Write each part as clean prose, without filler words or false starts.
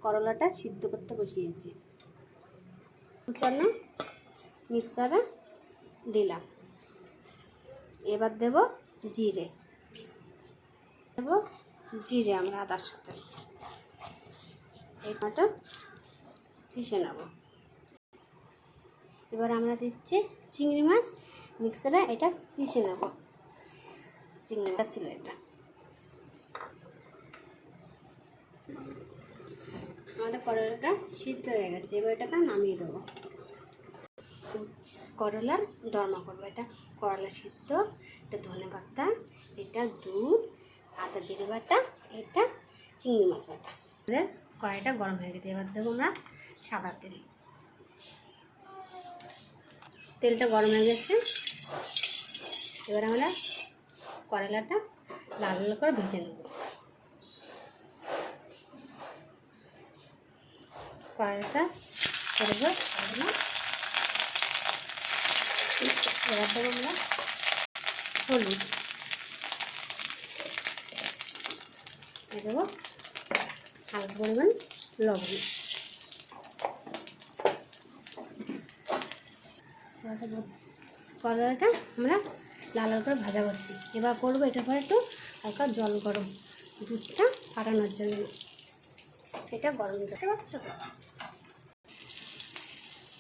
করলাটা সিদ্ধ করতে বসিয়েছি। কুচানো মিক্সারে দিলাম। এবার দেব জিরে, আমরা আদার সাথে এটা পিষে নেব। এবার আমরা দিচ্ছি চিংড়ি মাছ, মিক্সারে এটা পিষে নেব। চিংড়িটা ছিল এটা। আমাদের করলাটা সিদ্ধ হয়ে গেছে, এবার এটাকে নামিয়ে দেবো। করলার দরমা করবো। এটা করলা সিদ্ধ, এটা ধনেপাতা, এটা দুধ, আদা জিরে বাটা, এটা চিংড়ি মাছ বাটা। আমাদের কড়াইটা গরম হয়ে গেছে, এবার দেবো আমরা সাদা তেল। তেলটা গরম হয়ে গেছে, এবার আমরা করলাটা লাল লাল করে ভেজে নেব। করলাটা করব। এবার দেবো আমরা হলুদ, দেবো হালকা পরিমাণ লবণ। করলাটা আমরা লাল লাল করে ভাজা করছি। এবার করবো এটার পরে একটু হালকা জল গরম, দুধটা ফাটানোর জন্য। এটা গরম করতে পারছো তো?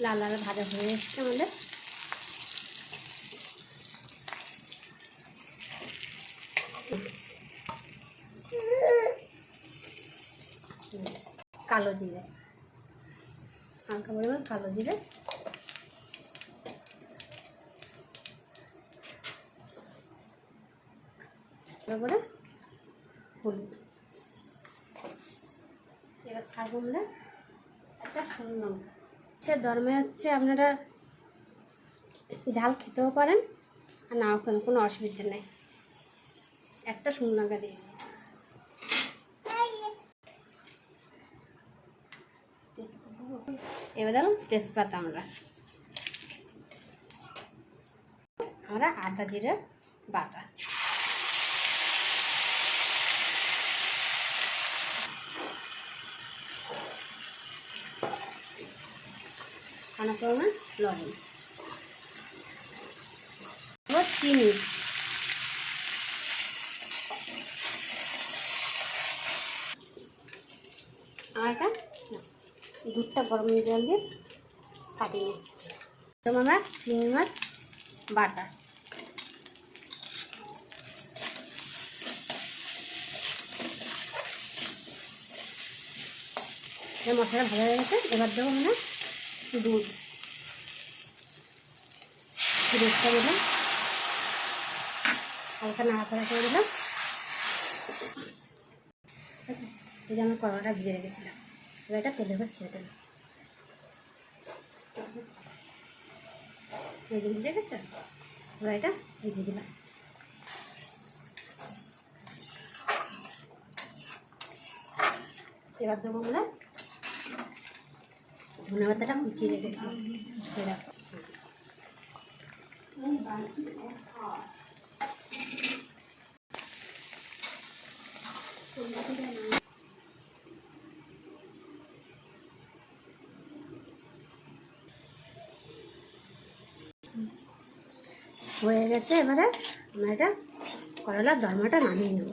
লাল লাল ভাজা হয়ে এসছে আমাদের। কালো জিরে, হালকা পরিমাণ কালো জিরে, তারপরে হলুদ। এবার ছাড়বো আমরা একটা শুকনো লঙ্কা। দরমে হচ্ছে আপনারা ঝাল খেতেও পারেন আর নাও খান, কোনো অসুবিধা নেই। একটা শুকনো লঙ্কা দিয়ে এবার দিলাম তেজপাতা। আমরা আদা জিরে বাটা, খানা পরিমাণ লবণ, চিনি, আর একটা দুধটা গরম জল দিয়ে ফাটিয়ে নিচ্ছি। এবং আমরা চিংড়ি মাছ বাটা, মশলা ভালো হয়ে গেছে। এবার দেবো আমরা দুধ, দুধটা দিলাম, হালকা নাড়াচাড়া করে দিলাম। এই যে আমরা করলাটা ভিজে রেখেছিলাম, এবার এটা তেলের উপর ছেড়ে দিলাম। এই যে ভিজে গেছে, এবার এটা ভিজে দিলাম। এবার দেবো আমরা ধনেপাতাটা কুচিয়ে রেখেছিলাম। হয়ে গেছে, এবারে আমরা এটা করলার দরমাটা নামিয়ে নেব।